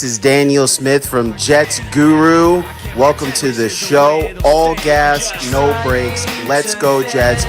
is Daniel Smith from Jets Guru. Welcome to the show. All gas, no brakes. Let's go, Jets.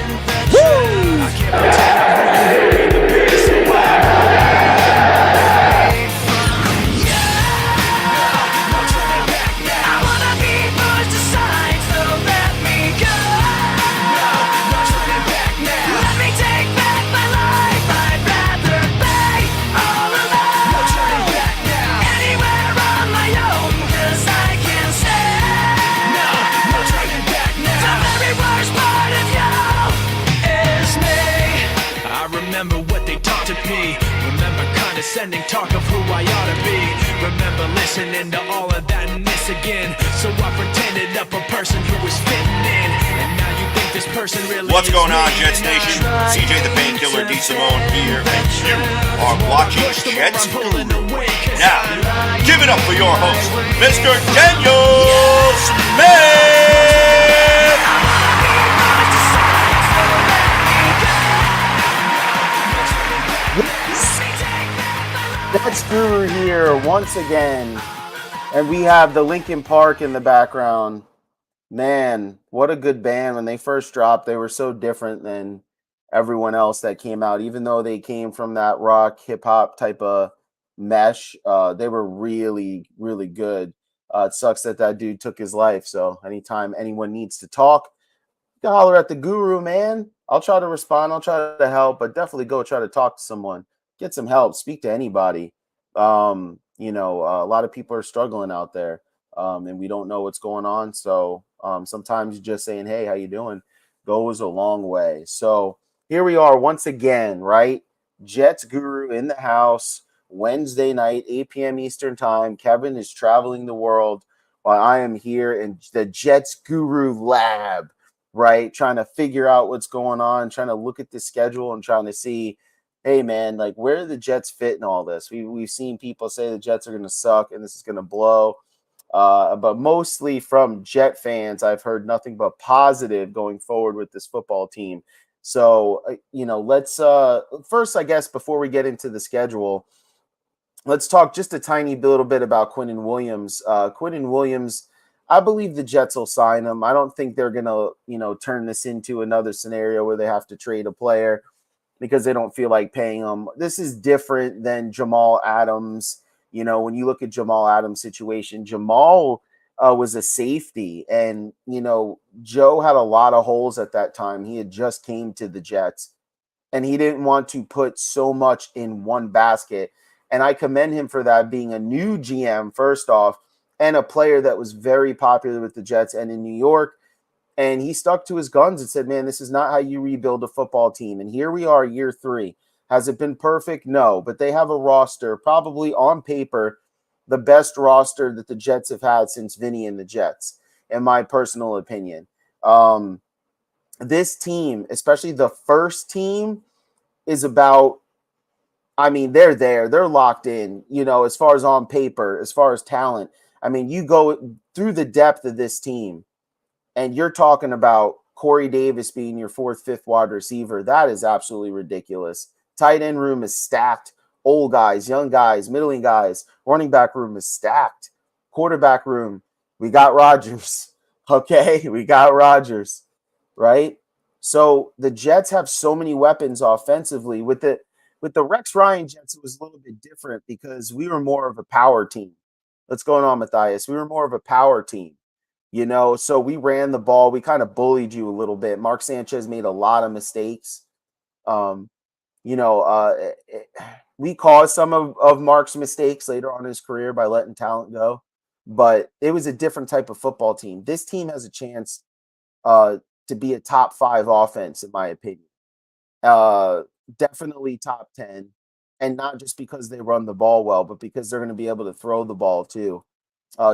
Sending talk of who I ought to be. Remember listening to all of that and this again. So I pretended up a person who was fitting in. And now you think this person really What's going on, Jets Nation? CJ the Painkiller D. Simone here, and you are watching Jets Guru. Now, give it up for your host, Mr. Daniel Smith! Jets Guru here once again, and we have the Linkin Park in the background. Man, what a good band. When they first dropped, they were so different than everyone else that came out. Even though they came from that rock, hip-hop type of mesh, they were really, really good. It sucks that dude took his life, so anytime anyone needs to talk, you can holler at the Guru, man. I'll try to respond, I'll try to help, but definitely go try to talk to someone. Get some help, speak to anybody. A lot of people are struggling out there, and we don't know what's going on. So sometimes just saying, hey, how you doing, goes a long way. So here we are once again, right? Jets Guru in the house, Wednesday night, 8 p.m. Eastern time. Kevin is traveling the world while I am here in the Jets Guru lab, right? Trying to figure out what's going on, trying to look at the schedule and trying to see, hey, man, like, where do the Jets fit in all this? We've seen people say the Jets are going to suck and this is going to blow. But mostly from Jet fans, I've heard nothing but positive going forward with this football team. So, let's first, I guess, before we get into the schedule, let's talk just a tiny little bit about Quinnen Williams. Quinnen Williams, I believe the Jets will sign him. I don't think they're going to, turn this into another scenario where they have to trade a player because they don't feel like paying him. This is different than Jamal Adams. When you look at Jamal Adams' situation, Jamal was a safety. And, Joe had a lot of holes at that time. He had just came to the Jets, and he didn't want to put so much in one basket. And I commend him for that, being a new GM, first off, and a player that was very popular with the Jets and in New York. And he stuck to his guns and said, man, this is not how you rebuild a football team. And here we are, year 3. Has it been perfect? No. But they have a roster, probably on paper, the best roster that the Jets have had since Vinny and the Jets, in my personal opinion. This team, especially the first team, is about, they're there. They're locked in, as far as on paper, as far as talent. You go through the depth of this team, and you're talking about Corey Davis being your 4th, 5th wide receiver. That is absolutely ridiculous. Tight end room is stacked. Old guys, young guys, middling guys. Running back room is stacked. Quarterback room, we got Rodgers. Okay, we got Rodgers, right? So the Jets have so many weapons offensively. With the Rex Ryan Jets, it was a little bit different because we were more of a power team. What's going on, Matthias? We were more of a power team. So we ran the ball. We kind of bullied you a little bit. Mark Sanchez made a lot of mistakes. We caused some of Mark's mistakes later on in his career by letting talent go. But it was a different type of football team. This team has a chance to be a top 5 offense, in my opinion. Definitely top 10. And not just because they run the ball well, but because they're going to be able to throw the ball too.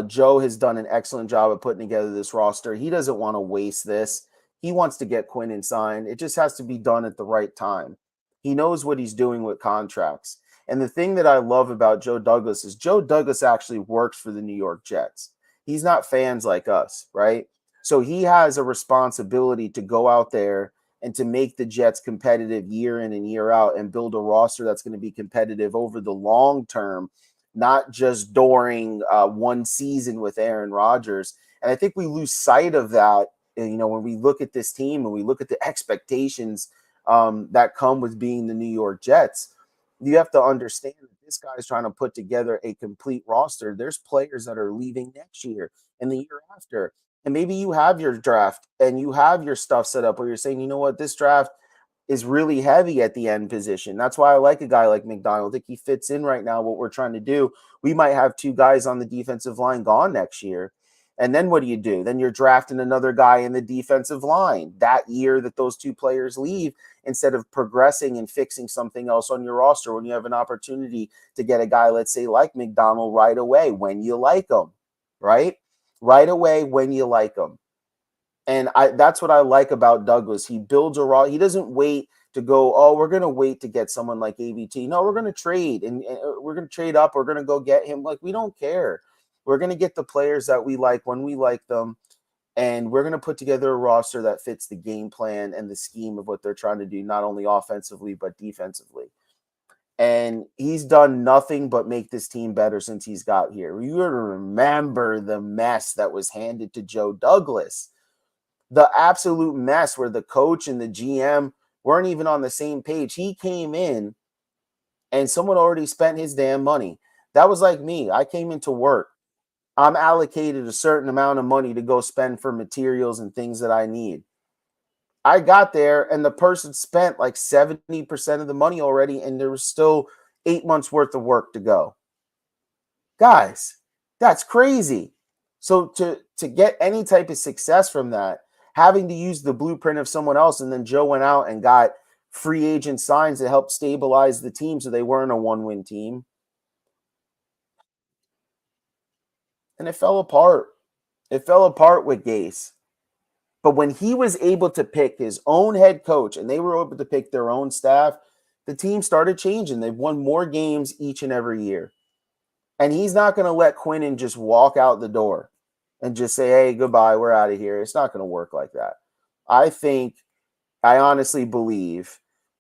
Joe has done an excellent job of putting together this roster. He doesn't want to waste this. He wants to get Quinnen signed. It just has to be done at the right time. He knows what he's doing with contracts. And the thing that I love about Joe Douglas is Joe Douglas actually works for the New York Jets. He's not fans like us, right? So he has a responsibility to go out there and to make the Jets competitive year in and year out and build a roster that's going to be competitive over the long term not just during one season with Aaron Rodgers. And I think we lose sight of that, when we look at this team and we look at the expectations that come with being the New York Jets. You have to understand that this guy is trying to put together a complete roster. There's players that are leaving next year and the year after. And maybe you have your draft and you have your stuff set up where you're saying, you know what, this draft is really heavy at the end position. That's why I like a guy like McDonald. I think he fits in right now what we're trying to do. We might have two guys on the defensive line gone next year. And then what do? Then you're drafting another guy in the defensive line that year that those two players leave, instead of progressing and fixing something else on your roster when you have an opportunity to get a guy, let's say, like McDonald right away when you like him, right? Right away when you like him. And that's what I like about Douglas. He builds a raw. He doesn't wait to go, oh, we're going to wait to get someone like AVT. No, we're going to trade, and we're going to trade up. We're going to go get him. Like, we don't care. We're going to get the players that we like when we like them, and we're going to put together a roster that fits the game plan and the scheme of what they're trying to do, not only offensively but defensively. And he's done nothing but make this team better since he's got here. You got to remember the mess that was handed to Joe Douglas. The absolute mess where the coach and the GM weren't even on the same page. He came in and someone already spent his damn money. That was like me. I came into work. I'm allocated a certain amount of money to go spend for materials and things that I need. I got there and the person spent like 70% of the money already, and there was still 8 months worth of work to go. Guys, that's crazy. So to get any type of success from that, having to use the blueprint of someone else, and then Joe went out and got free agent signs to help stabilize the team so they weren't a one-win team. And it fell apart. It fell apart with Gase. But when he was able to pick his own head coach and they were able to pick their own staff, the team started changing. They've won more games each and every year. And he's not going to let Quinnen just walk out the door and just say, hey, goodbye, we're out of here. It's not going to work like that. I honestly believe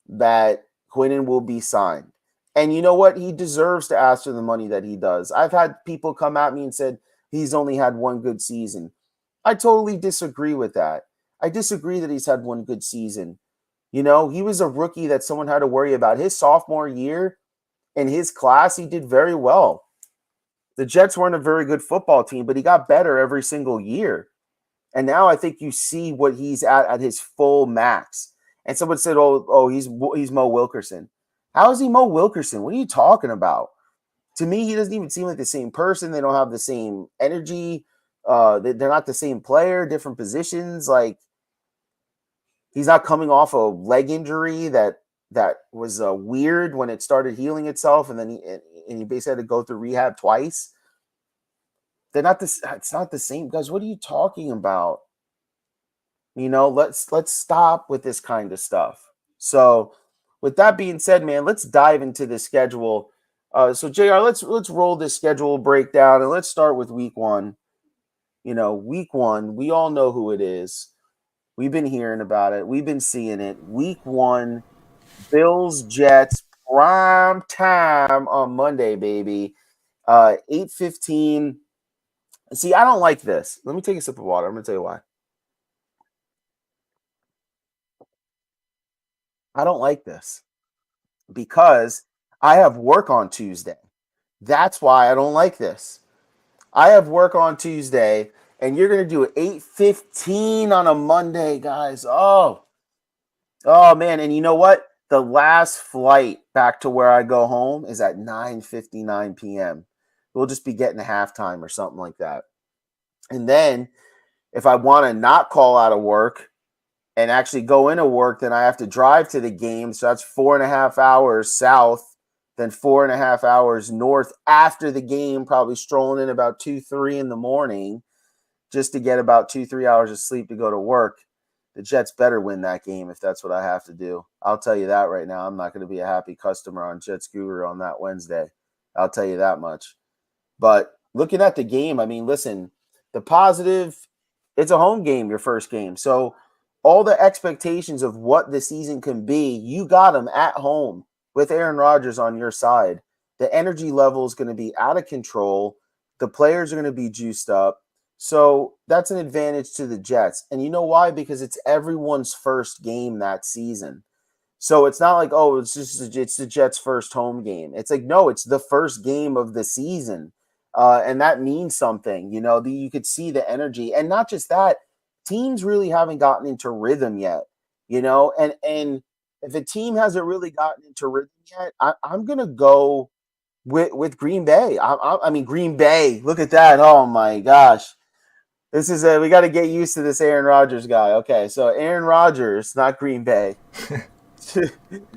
that Quinnen will be signed. And you know what? He deserves to ask for the money that he does. I've had people come at me and said he's only had one good season. I totally disagree with that. I disagree that he's had one good season. He was a rookie that someone had to worry about. His sophomore year in his class, he did very well. The Jets weren't a very good football team, but he got better every single year. And now I think you see what he's at his full max. And someone said, oh, he's Mo Wilkerson. How is he Mo Wilkerson? What are you talking about? To me, he doesn't even seem like the same person. They don't have the same energy. They're not the same player, different positions. Like, he's not coming off a leg injury that was weird when it started healing itself, and then he basically had to go through rehab twice. It's not the same, guys. What are you talking about? Let's stop with this kind of stuff. So, with that being said, man, let's dive into the schedule. So JR, let's roll this schedule breakdown, and let's start with week 1. Week 1, we all know who it is. We've been hearing about it. We've been seeing it. Week 1, Bills, Jets, prime time on Monday, baby. 8:15. See, I don't like this. Let me take a sip of water. I'm going to tell you why. I don't like this because I have work on Tuesday. That's why I don't like this. I have work on Tuesday, and you're going to do 8:15 on a Monday, guys. Oh, man. And you know what? The last flight back to where I go home is at 9:59 p.m. We'll just be getting a halftime or something like that. And then if I want to not call out of work and actually go into work, then I have to drive to the game. So that's 4.5 hours south, then 4.5 hours north after the game, probably strolling in about 2-3 in the morning just to get about 2-3 hours of sleep to go to work. The Jets better win that game if that's what I have to do. I'll tell you that right now. I'm not going to be a happy customer on Jets Guru on that Wednesday. I'll tell you that much. But looking at the game, I mean, listen, the positive, it's a home game, your first game. So all the expectations of what the season can be, you got them at home with Aaron Rodgers on your side. The energy level is going to be out of control. The players are going to be juiced up. So that's an advantage to the Jets. And you know why? Because it's everyone's first game that season. So it's not like, oh, it's the Jets' first home game. It's like, no, it's the first game of the season. And that means something. You could see the energy. And not just that, teams really haven't gotten into rhythm yet. And if a team hasn't really gotten into rhythm yet, I'm gonna go with Green Bay. I mean, Green Bay. Look at that! Oh my gosh, this is we got to get used to this Aaron Rodgers guy. Okay, so Aaron Rodgers, not Green Bay.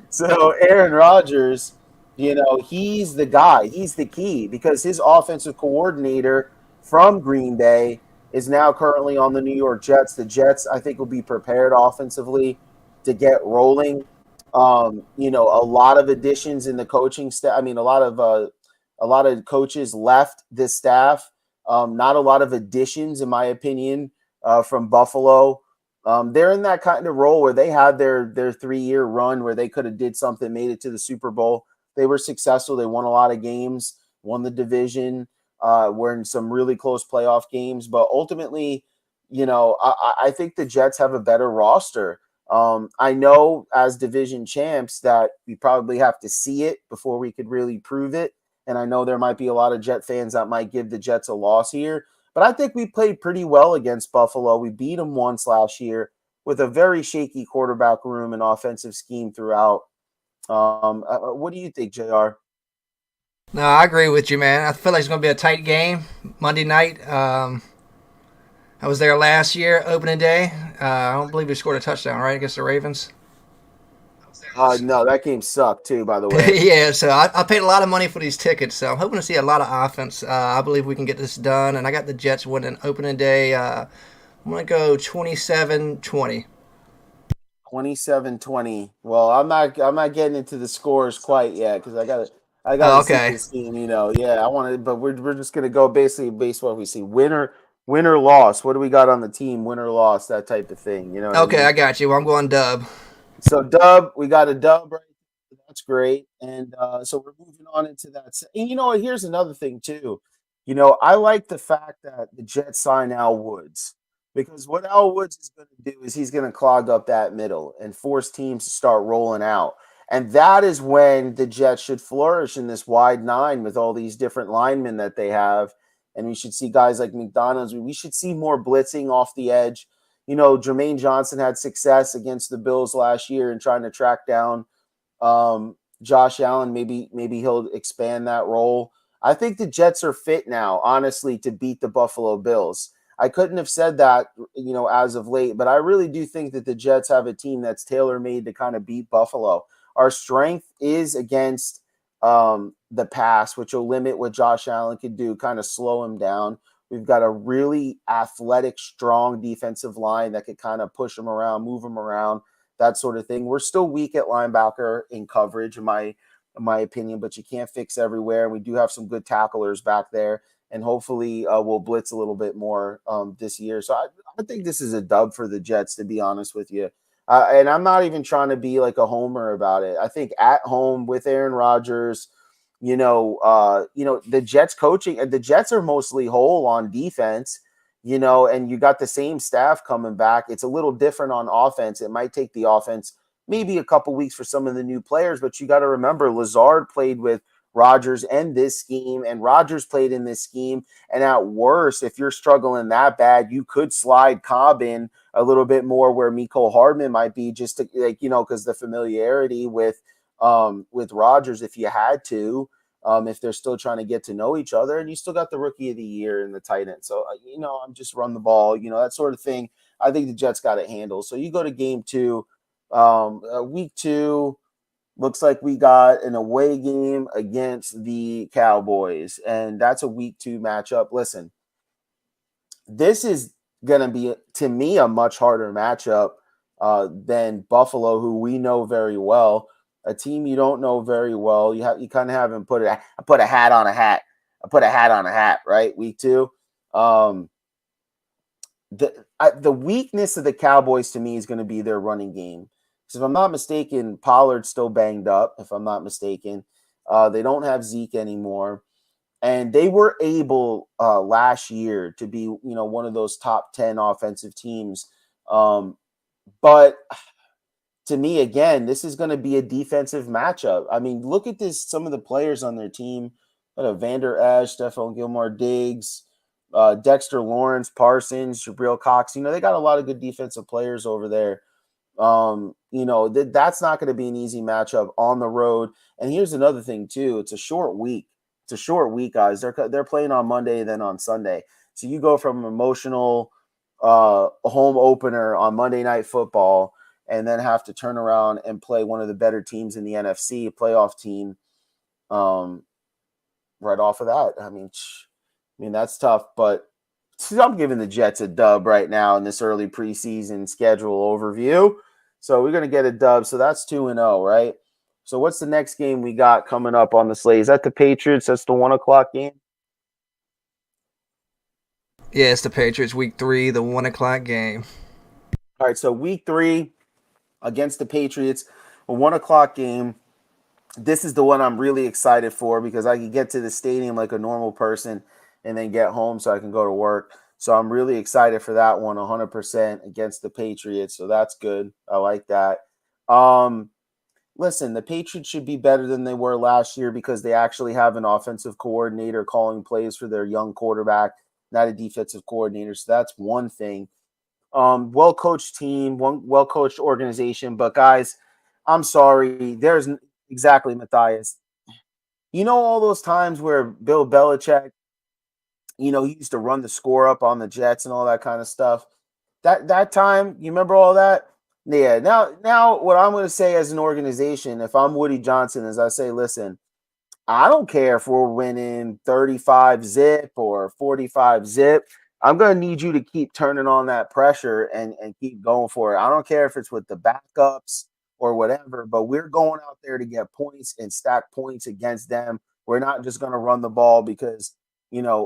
So Aaron Rodgers, he's the guy. He's the key because his offensive coordinator from Green Bay is now currently on the New York Jets. The Jets, I think, will be prepared offensively to get rolling. A lot of additions in the coaching staff. I mean, a lot of coaches left this staff. Not a lot of additions, in my opinion, from Buffalo. They're in that kind of role where they had their 3-year run where they could have did something, made it to the Super Bowl. They were successful. They won a lot of games, won the division, were in some really close playoff games. But ultimately, I think the Jets have a better roster. I know as division champs that we probably have to see it before we could really prove it. And I know there might be a lot of Jet fans that might give the Jets a loss here. But I think we played pretty well against Buffalo. We beat them once last year with a very shaky quarterback room and offensive scheme throughout. What do you think, JR? No, I agree with you, man. I feel like it's going to be a tight game Monday night. I was there last year, opening day. I don't believe we scored a touchdown, right, against the Ravens? No, that game sucked too, by the way. Yeah, so I paid a lot of money for these tickets, so I'm hoping to see a lot of offense. I believe we can get this done, and I got the Jets winning opening day. I'm going to go 27-20. 27-20. Well, I'm not getting into the scores quite yet because I got Oh, to see okay. this team. Yeah, I want to, but we're just gonna go basically based on what we see. Winner, loss. What do we got on the team? Winner, loss, that type of thing. You know what I Okay, mean? I got you. Well, I'm going dub. So dub, we got a dub right there. That's great. And so we're moving on into that. And what? Here's another thing too. I like the fact that the Jets sign Al Woods because what Al Woods is going to do is he's going to clog up that middle and force teams to start rolling out. And that is when the Jets should flourish in this wide nine with all these different linemen that they have. And we should see guys like McDonald's. We should see more blitzing off the edge. Jermaine Johnson had success against the Bills last year in trying to track down Josh Allen. Maybe he'll expand that role. I think the Jets are fit now, honestly, to beat the Buffalo Bills. I couldn't have said that, as of late, but I really do think that the Jets have a team that's tailor-made to kind of beat Buffalo. Our strength is against the pass, which will limit what Josh Allen could do, kind of slow him down. We've got a really athletic, strong defensive line that could kind of push him around, move him around, that sort of thing. We're still weak at linebacker in coverage, in my opinion, but you can't fix everywhere. And we do have some good tacklers back there, and hopefully we'll blitz a little bit more this year. So I think this is a dub for the Jets, to be honest with you. And I'm not even trying to be like a homer about it. I think at home with Aaron Rodgers, the Jets coaching, and the Jets are mostly whole on defense, and you got the same staff coming back. It's a little different on offense. It might take the offense maybe a couple weeks for some of the new players, but you got to remember Lazard played with Rodgers and this scheme, and Rodgers played in this scheme. And at worst, if you're struggling that bad, you could slide Cobb in a little bit more where Mecole Hardman might be, just to, because the familiarity with Rodgers, if you had to, if they're still trying to get to know each other, and you still got the rookie of the year and the tight end. So, I'm just run the ball, that sort of thing. I think the Jets got it handled. So you go to game 2, week 2, looks like we got an away game against the Cowboys, and that's a week 2 matchup. Listen, this is going to be, to me, a much harder matchup than Buffalo, who we know very well. A team you don't know very well. You kind of haven't put a hat on a hat. I put a hat on a hat, right? Week 2. The weakness of the Cowboys to me is going to be their running game. So if I'm not mistaken, Pollard's still banged up, if I'm not mistaken. They don't have Zeke anymore. And they were able last year to be, one of those top 10 offensive teams. But to me, again, this is going to be a defensive matchup. I mean, look at this. Some of the players on their team, Vander Esch, Stephon Gilmore, Diggs, Dexter Lawrence, Parsons, Jabril Cox. They got a lot of good defensive players over there. That's not going to be an easy matchup on the road. And here's another thing too. It's a short week. Guys. They're playing on Monday, then on Sunday. So you go from an emotional home opener on Monday Night Football and then have to turn around and play one of the better teams in the NFC, a playoff team, right off of that. I mean, that's tough, but I'm giving the Jets a dub right now in this early preseason schedule overview. So we're going to get a dub. So that's 2-0, right? So what's the next game we got coming up on the slate? Is that the Patriots? That's the 1 o'clock game? Yeah, it's the Patriots week 3, the 1 o'clock game. All right, so week 3 against the Patriots, a 1 o'clock game. This is the one I'm really excited for because I can get to the stadium like a normal person and then get home so I can go to work. So I'm really excited for that one, 100% against the Patriots. So that's good. I like that. Listen, the Patriots should be better than they were last year because they actually have an offensive coordinator calling plays for their young quarterback, not a defensive coordinator. So that's one thing. Well-coached team, well-coached organization. But, guys, I'm sorry. There's exactly, Matthias. All those times where Bill Belichick, he used to run the score up on the Jets and all that kind of stuff. That time, you remember all that? Yeah. Now, what I'm going to say as an organization, if I'm Woody Johnson, is I say, listen, I don't care if we're winning 35 zip or 45 zip. I'm going to need you to keep turning on that pressure and keep going for it. I don't care if it's with the backups or whatever, but we're going out there to get points and stack points against them. We're not just going to run the ball because,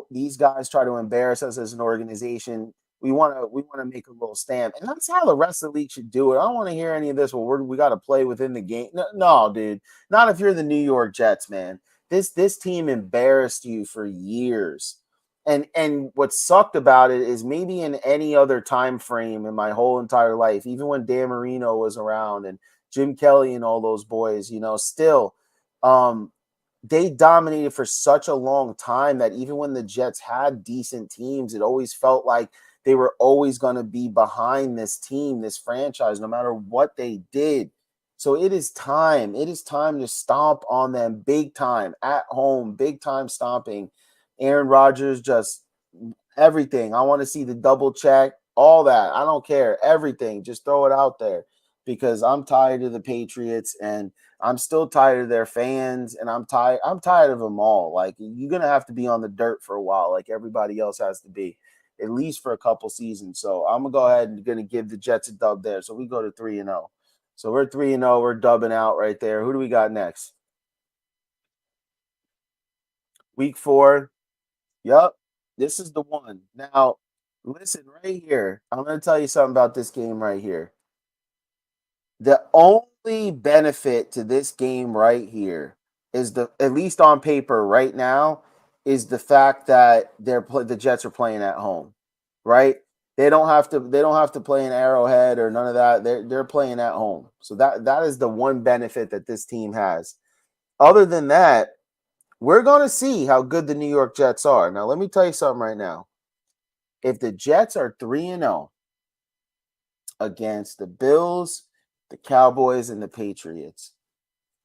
these guys try to embarrass us as an organization. We want to make a little stand, and that's how the rest of the league should do it. I don't want to hear any of this. Well, we got to play within the game. No, dude, not if you're the New York Jets, man. This team embarrassed you for years, and what sucked about it is maybe in any other time frame in my whole entire life, even when Dan Marino was around and Jim Kelly and all those boys, still, they dominated for such a long time that even when the Jets had decent teams, it always felt like they were always going to be behind this team, this franchise, no matter what they did. So it is time. It is time to stomp on them big time at home, big time stomping. Aaron Rodgers, just everything. I want to see the double check, all that. I don't care. Everything. Just throw it out there because I'm tired of the Patriots and I'm still tired of their fans and I'm tired of them all. Like, you're going to have to be on the dirt for a while like everybody else has to be, at least for a couple seasons. So I'm going to go ahead and going to give the Jets a dub there. So we go to 3-0. So we're 3-0. We're dubbing out right there. Who do we got next? Week 4. Yep. This is the one. Now, listen right here. I'm going to tell you something about this game right here. The only benefit to this game right here is at least on paper right now, is the fact that the Jets are playing at home, right? They don't have to play in Arrowhead or none of that. They're playing at home. So that is the one benefit that this team has. Other than that, we're going to see how good the New York Jets are. Now, let me tell you something right now. If the Jets are 3-0 against the Bills, the Cowboys, and the Patriots,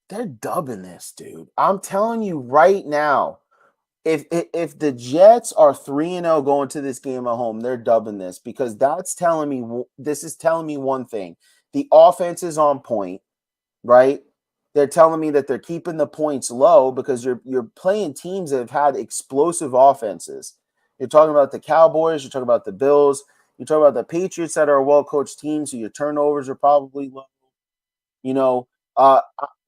they're dubbing this, dude. I'm telling you right now, if the Jets are 3-0 going to this game at home, they're dubbing this because this is telling me one thing. The offense is on point, right? They're telling me that they're keeping the points low because you're playing teams that have had explosive offenses. You're talking about the Cowboys, you're talking about the Bills, you're talking about the Patriots that are a well-coached team, so your turnovers are probably low.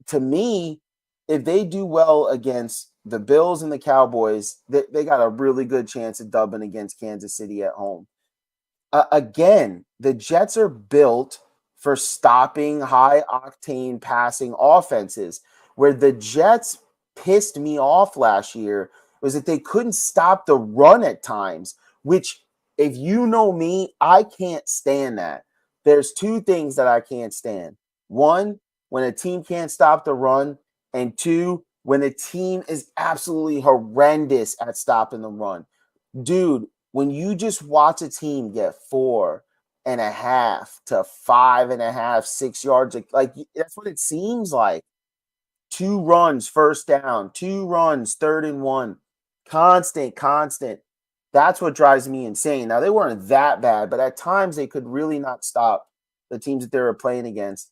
To me, if they do well against the Bills and the Cowboys, they got a really good chance of dubbing against Kansas City at home. Again, the Jets are built for stopping high-octane passing offenses, where the Jets pissed me off last year was that they couldn't stop the run at times, which, if you know me, I can't stand that. There's two things that I can't stand. One, when a team can't stop the run, and two, when a team is absolutely horrendous at stopping the run. Dude, when you just watch a team get 4.5 to 5.5, 6 yards, like that's what it seems like. 2 runs, first down, 2 runs, 3rd and 1. Constant. That's what drives me insane. Now, they weren't that bad, but at times they could really not stop the teams that they were playing against.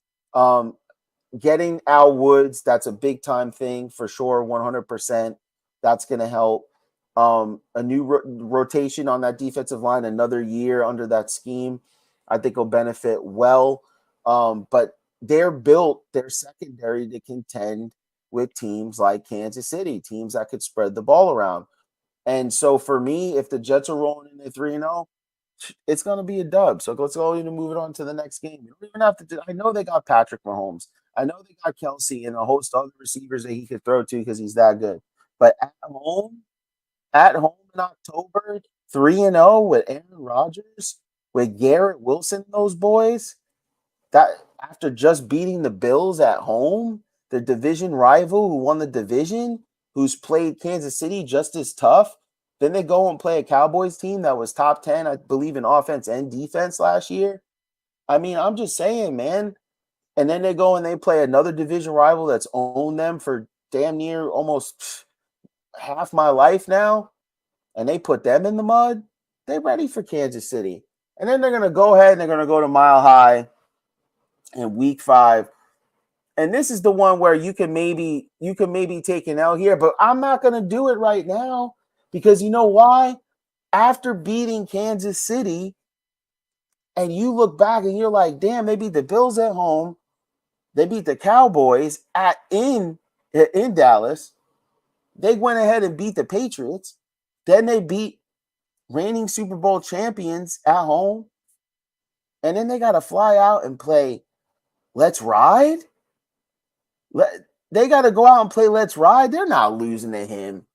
Getting Al Woods, that's a big time thing for sure, 100%. That's going to help. A new rotation on that defensive line, another year under that scheme, I think will benefit well. But they're built, their secondary, to contend with teams like Kansas City, teams that could spread the ball around. And so for me, if the Jets are rolling in at 3-0, it's going to be a dub. So let's go ahead and move it on to the next game. You don't even have to I know they got Patrick Mahomes. I know they got Kelsey and a host of other receivers that he could throw to because he's that good. But at home in October, 3-0 with Aaron Rodgers, with Garrett Wilson, those boys, that after just beating the Bills at home, the division rival who won the division, who's played Kansas City just as tough, then they go and play a Cowboys team that was top 10, I believe, in offense and defense last year. I mean, I'm just saying, man. And then they go and they play another division rival that's owned them for damn near almost half my life now, and they put them in the mud. They're ready for Kansas City. And then they're going to go ahead and they're going to go to Mile High in week 5. And this is the one where you can maybe take an L here, but I'm not going to do it right now because you know why? After beating Kansas City, and you look back and you're like, damn, they beat the Bills at home. They beat the Cowboys in Dallas. They went ahead and beat the Patriots. Then they beat reigning Super Bowl champions at home. And then they got to fly out and play Let's Ride. They got to go out and play Let's Ride. They're not losing to him.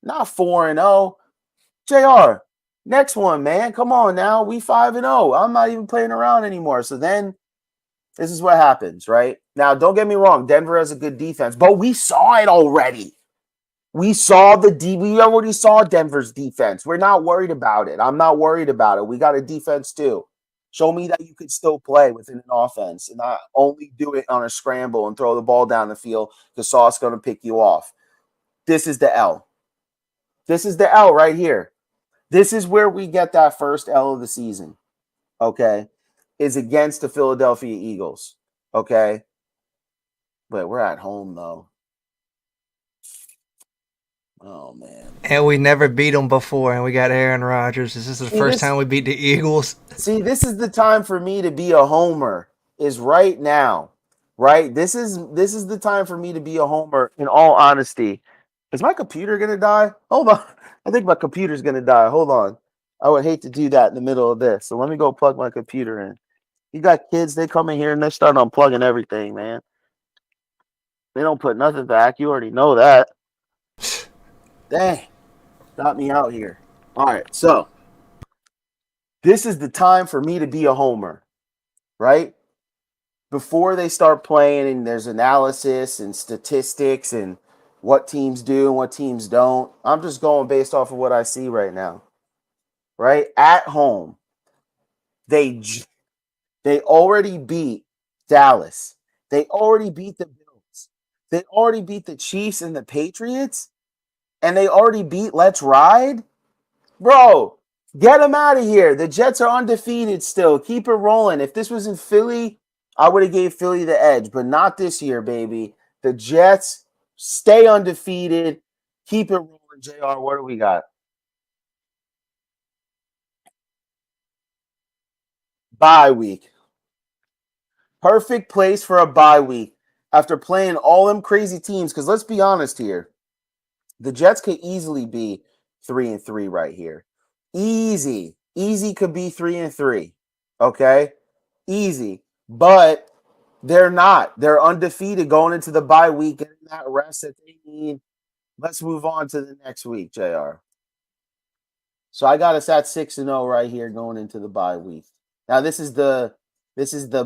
Not 4-0. JR, next one, man. Come on now. We 5-0. I'm not even playing around anymore. So then this is what happens, right? Now, don't get me wrong. Denver has a good defense, but we saw it already. We already saw Denver's defense. We're not worried about it. I'm not worried about it. We got a defense too. Show me that you could still play within an offense and not only do it on a scramble and throw the ball down the field because Sauce going to pick you off. This is the L. This is the L right here. This is where we get that first L of the season, okay, is against the Philadelphia Eagles, okay? But we're at home, though. Oh, man. And we never beat them before, and we got Aaron Rodgers. This is the first time we beat the Eagles. See, this is the time for me to be a homer, is right now, right? This is the time for me to be a homer, in all honesty. Is my computer going to die? Hold on. I think my computer's going to die. Hold on. I would hate to do that in the middle of this. So let me go plug my computer in. You got kids, they come in here and they start unplugging everything, man. They don't put nothing back. You already know that. Dang. Got me out here. All right, so this is the time for me to be a homer, right? Before they start playing and there's analysis and statistics and what teams do and what teams don't, I'm just going based off of what I see right now, right? At home, they already beat Dallas. They already beat the Bills. They already beat the Chiefs and the Patriots. And they already beat Let's Ride. Bro, get them out of here. The Jets are undefeated still. Keep it rolling. If this was in Philly, I would have gave Philly the edge. But not this year, baby. The Jets stay undefeated. Keep it rolling, JR. What do we got? Bye week. Perfect place for a bye week after playing all them crazy teams. Because let's be honest here. The Jets could easily be 3-3 right here. Easy could be 3-3. Okay? Easy. But they're not. They're undefeated going into the bye week, getting that rest that they need. let's move on to the next week, JR. So I got us at 6-0 right here going into the bye week. Now this is the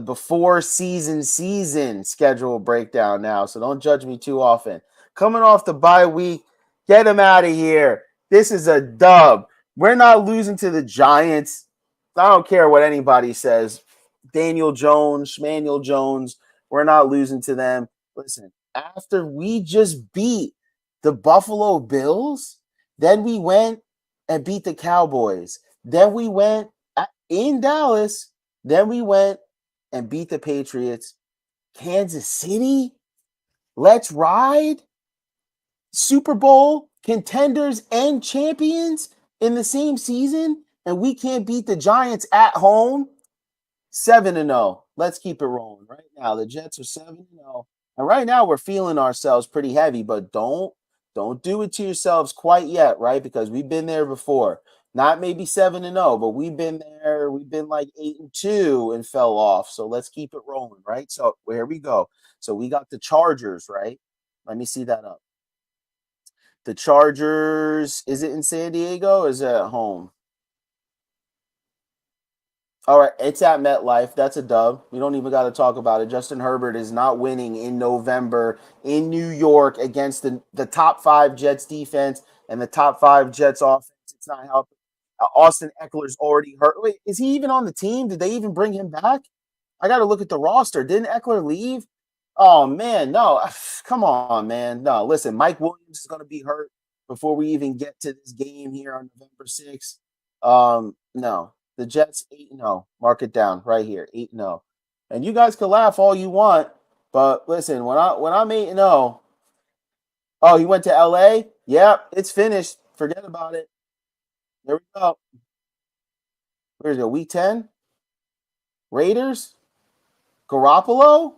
before season schedule breakdown now, so don't judge me too often. Coming off the bye week, get him out of here. This is a dub. We're not losing to the Giants. I don't care what anybody says. Daniel Jones, Schmanuel Jones, we're not losing to them. Listen, after we just beat the Buffalo Bills, then we went and beat the Cowboys. Then we went in Dallas. Then we went and beat the Patriots. Kansas City, let's ride. Super Bowl contenders and champions in the same season, and we can't beat the Giants at home. 7-0. Let's keep it rolling right now. The Jets are 7-0, and right now we're feeling ourselves pretty heavy. But don't do it to yourselves quite yet, right? Because we've been there before. Not maybe 7-0, but we've been there. We've been like 8-2 and fell off. So let's keep it rolling, right? So here we go. So we got the Chargers, right? Let me see that up. The Chargers, is it in San Diego or is it at home? All right, it's at MetLife. That's a dub. We don't even got to talk about it. Justin Herbert is not winning in November in New York against the top 5 Jets defense and the top 5 Jets offense. It's not helping. Austin Eckler's already hurt. Wait, is he even on the team? Did they even bring him back? I got to look at the roster. Didn't Eckler leave? Oh, man, no. Come on, man. No, listen, Mike Williams is going to be hurt before we even get to this game here on November 6th. No. The Jets 8-0. Mark it down right here, 8-0. And you guys can laugh all you want, but listen, when I'm 8-0, oh, he went to LA? Yep, it's finished. Forget about it. There we go. Where's it? Week 10? Raiders? Garoppolo?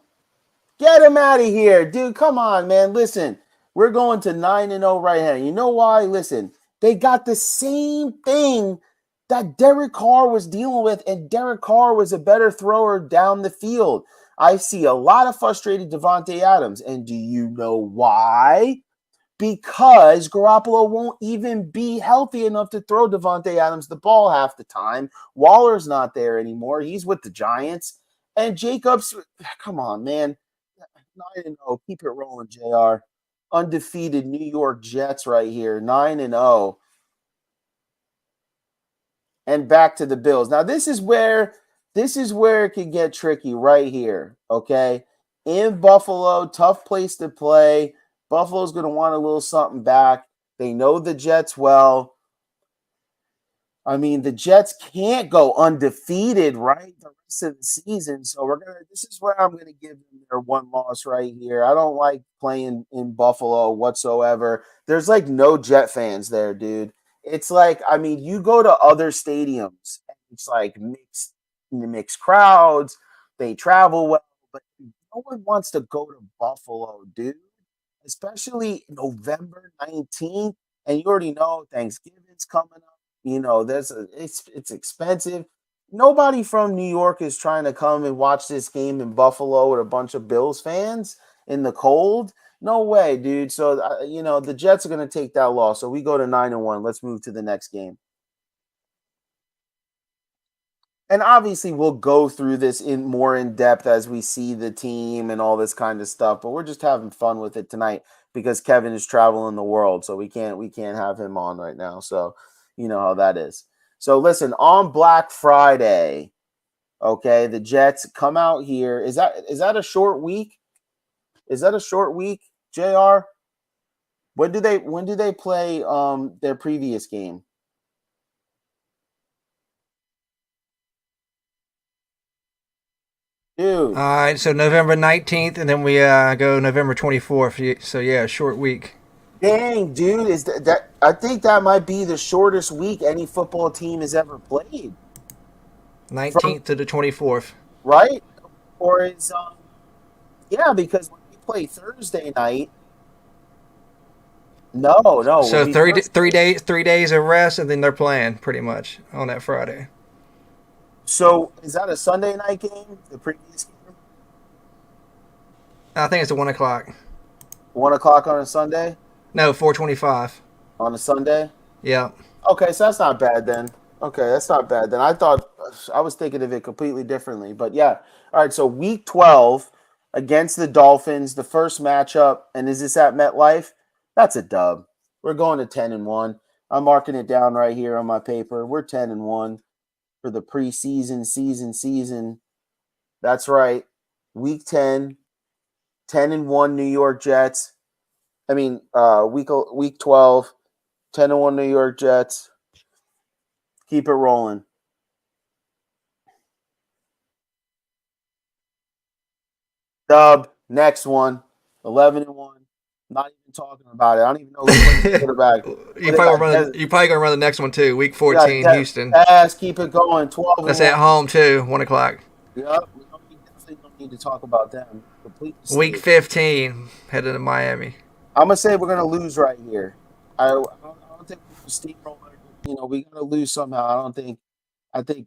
Get him out of here, dude. Come on, man. Listen, we're going to 9-0 right here. You know why? Listen, they got the same thing that Derek Carr was dealing with, and Derek Carr was a better thrower down the field. I see a lot of frustrated Davante Adams, and do you know why? Because Garoppolo won't even be healthy enough to throw Davante Adams the ball half the time. Waller's not there anymore. He's with the Giants. And Jacobs, come on, man. 9-0. Keep it rolling, JR. Undefeated New York Jets right here, 9-0. And back to the Bills. Now, this is where it can get tricky right here, okay? In Buffalo, tough place to play. Buffalo's going to want a little something back. They know the Jets well. I mean, the Jets can't go undefeated, right, the rest of the season. So this is where I'm going to give them their one loss right here. I don't like playing in Buffalo whatsoever. There's like no Jet fans there, dude. It's like, I mean, you go to other stadiums, and it's like mixed crowds. They travel well, but no one wants to go to Buffalo, dude. Especially November 19th, and you already know Thanksgiving's coming up. You know, it's expensive. Nobody from New York is trying to come and watch this game in Buffalo with a bunch of Bills fans in the cold. No way, dude. So, the Jets are going to take that loss. So we go to 9-1. Let's move to the next game. And obviously, we'll go through this more in depth as we see the team and all this kind of stuff. But we're just having fun with it tonight because Kevin is traveling the world, so we can't have him on right now. So you know how that is. So listen, on Black Friday, okay, the Jets come out here. Is that a short week? Is that a short week, JR? When do they play their previous game? Dude. All right, so November 19th, and then we go November 24th. So, yeah, short week. Dang, dude, is that I think that might be the shortest week any football team has ever played. 19th to the 24th. Right? Or is yeah, because when we play Thursday night. No. So 3 days of rest, and then they're playing pretty much on that Friday. So is that a Sunday night game? The previous game? I think it's at 1 o'clock. 1 o'clock on a Sunday. No, 425. on a Sunday. Yeah. Okay, so that's not bad then. Okay, that's not bad then. I was thinking of it completely differently, but yeah. All right, so week 12 against the Dolphins, the first matchup, and is this at MetLife? That's a dub. We're going to 10-1. I'm marking it down right here on my paper. We're 10-1 for the preseason season. That's right. Week 10, 10-1 New York Jets. I mean, week 12, 10-1 New York Jets. Keep it rolling. Dub, next one, 11-1. Not even talking about it. I don't even know who's playing quarterback. But You probably gonna run the next one too. Week they got 14, Houston. Pass, keep it going, 12 and That's at 1. home too. 1 o'clock. Yep, we definitely don't need to talk about them. Complete Week mistake. 15, headed to Miami. I'm gonna say we're gonna lose right here. I don't think we're gonna steamroll. We're gonna lose somehow. I don't think.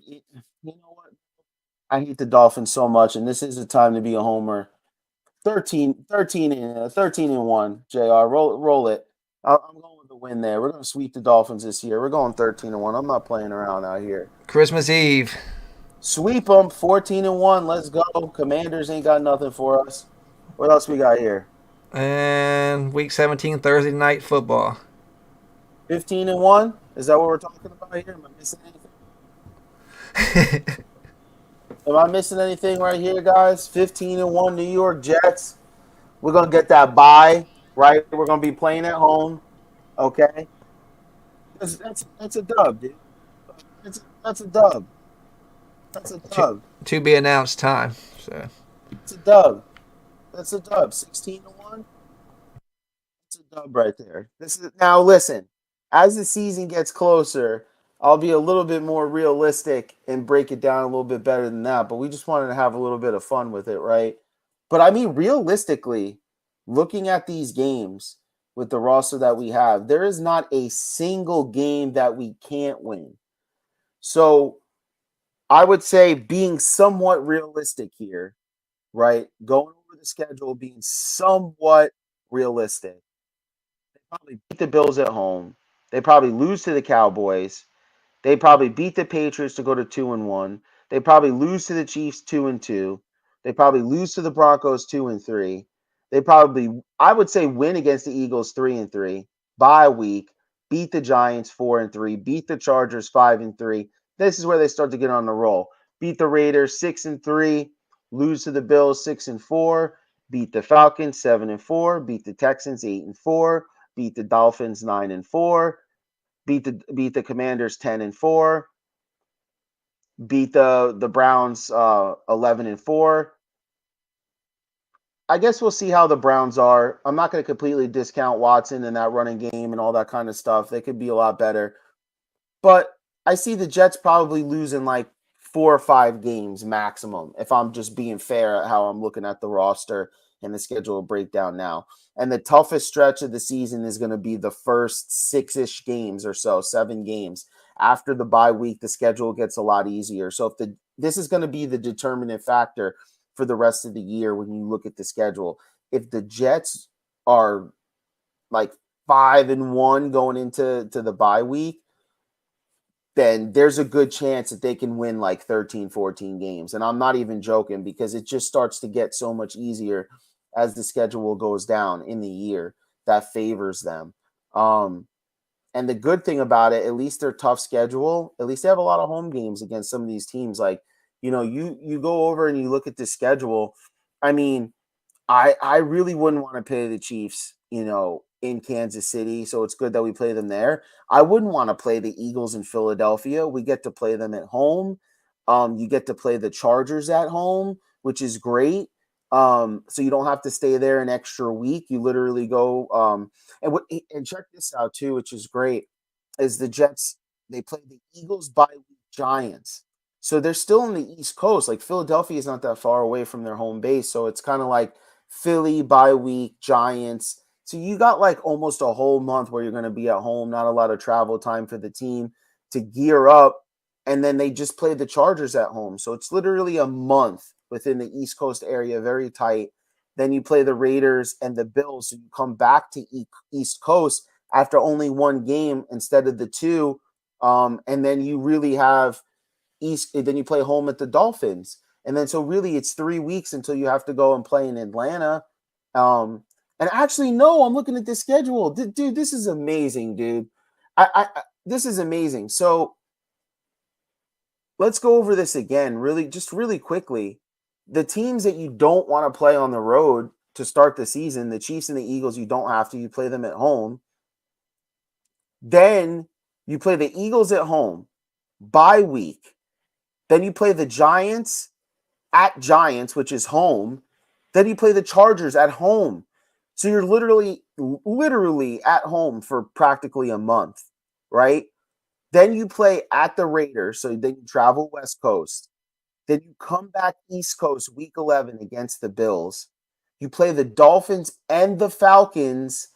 You know what? I hate the Dolphins so much, and this is a time to be a homer. 13-1, JR. Roll it. I'm going with the win there. We're going to sweep the Dolphins this year. We're going 13-1. I'm not playing around out here. Christmas Eve. Sweep them 14-1. Let's go. Commanders ain't got nothing for us. What else we got here? And week 17, Thursday night football. 15-1. Is that what we're talking about here? Am I missing anything? Am I missing anything right here, guys? 15-1 New York Jets. We're gonna get that bye, right? We're gonna be playing at home. Okay. That's a dub, dude. That's a dub. That's a dub. To be announced time. So It's a dub. That's a dub. 16-1. It's a dub right there. Now listen. As the season gets closer, I'll be a little bit more realistic and break it down a little bit better than that. But we just wanted to have a little bit of fun with it, right? But I mean, realistically, looking at these games with the roster that we have, there is not a single game that we can't win. So I would say being somewhat realistic here, right? Going over the schedule, being somewhat realistic. They probably beat the Bills at home. They probably lose to the Cowboys. They probably beat the Patriots to go to 2-1. They probably lose to the Chiefs 2-2. They probably lose to the Broncos 2-3. They probably, I would say, win against the Eagles 3-3. Bye week, beat the Giants 4-3. Beat the Chargers 5-3. This is where they start to get on the roll. Beat the Raiders 6-3. Lose to the Bills 6-4. Beat the Falcons 7-4. Beat the Texans 8-4. Beat the Dolphins 9-4. Beat the Commanders 10-4. Beat the Browns 11-4. I guess we'll see how the Browns are. I'm not going to completely discount Watson and that running game and all that kind of stuff. They could be a lot better. But I see the Jets probably losing like 4 or 5 games maximum, if I'm just being fair at how I'm looking at the roster and the schedule breakdown now. And the toughest stretch of the season is going to be the first 6-ish games or so, 7 games. After the bye week, the schedule gets a lot easier. So this is going to be the determinant factor for the rest of the year when you look at the schedule. If the Jets are like 5-1 going into the bye week, then there's a good chance that they can win like 13, 14 games. And I'm not even joking, because it just starts to get so much easier as the schedule goes down in the year that favors them. And the good thing about it, at least their tough schedule, at least they have a lot of home games against some of these teams. Like, you go over and you look at the schedule. I mean, I really wouldn't want to play the Chiefs, in Kansas City. So it's good that we play them there. I wouldn't want to play the Eagles in Philadelphia. We get to play them at home. You get to play the Chargers at home, which is great. So you don't have to stay there an extra week. You literally go. And check this out too, which is great, is the Jets. They play the Eagles bye week Giants. So they're still on the East Coast. Like, Philadelphia is not that far away from their home base. So it's kind of like Philly bye week, Giants. So you got like almost a whole month where you're going to be at home, not a lot of travel time for the team to gear up. And then they just play the Chargers at home. So it's literally a month within the East Coast area, very tight. Then you play the Raiders and the Bills. So you come back to East Coast after only one game instead of the two. And then you really have then you play home at the Dolphins. And then so really it's 3 weeks until you have to go and play in Atlanta. And actually, no, I'm looking at the schedule. Dude, this is amazing, dude. This is amazing. So let's go over this again, really quickly. The teams that you don't want to play on the road to start the season, the Chiefs and the Eagles, you don't have to. You play them at home. Then you play the Eagles at home, bye week. Then you play the Giants at Giants, which is home. Then you play the Chargers at home. So you're literally at home for practically a month, right? Then you play at the Raiders, so then you travel West Coast. Then you come back East Coast week 11 against the Bills. You play the Dolphins and the Falcons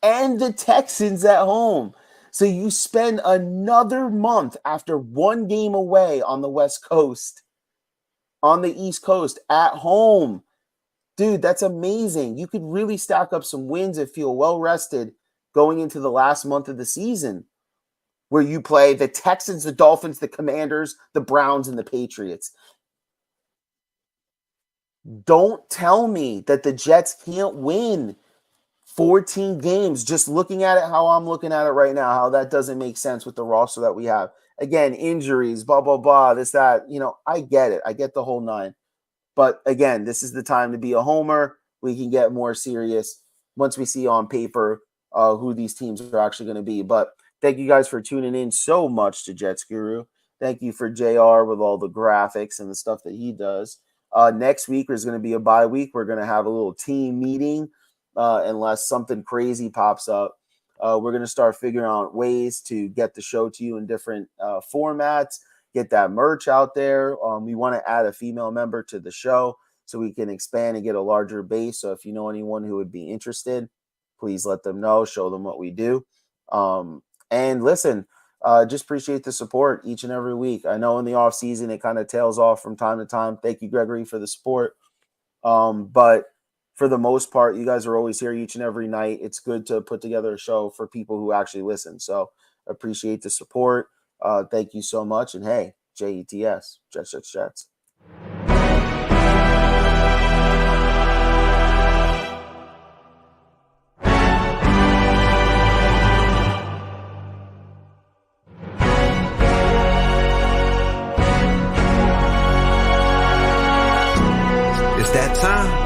and the Texans at home. So you spend another month after one game away on the West Coast, on the East Coast, at home. Dude, that's amazing. You could really stack up some wins and feel well-rested going into the last month of the season, where you play the Texans, the Dolphins, the Commanders, the Browns, and the Patriots. Don't tell me that the Jets can't win 14 games. Just looking at it how I'm looking at it right now, how that doesn't make sense with the roster that we have. Again, injuries, blah, blah, blah, this, that. I get it. I get the whole nine. But again, this is the time to be a homer. We can get more serious once we see on paper who these teams are actually going to be. But thank you guys for tuning in so much to Jets Guru. Thank you for JR with all the graphics and the stuff that he does. Next week is going to be a bye week. We're going to have a little team meeting unless something crazy pops up. We're going to start figuring out ways to get the show to you in different formats, get that merch out there. We want to add a female member to the show so we can expand and get a larger base. So if you know anyone who would be interested, please let them know, show them what we do. And listen, just appreciate the support each and every week. I know in the off season, it kind of tails off from time to time. Thank you, Gregory, for the support. But for the most part, you guys are always here each and every night. It's good to put together a show for people who actually listen. So appreciate the support. Thank you so much. And hey, JETS, Jets. It's that time.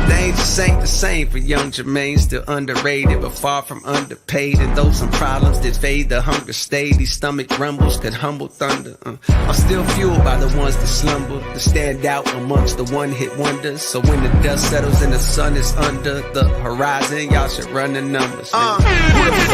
Things just ain't the same for young Jermaine, still underrated, but far from underpaid. And though some problems did fade, the hunger stayed. These stomach rumbles could humble thunder. I'm still fueled by the ones that slumber, that stand out amongst the one-hit wonders. So when the dust settles and the sun is under the horizon, y'all should run the numbers.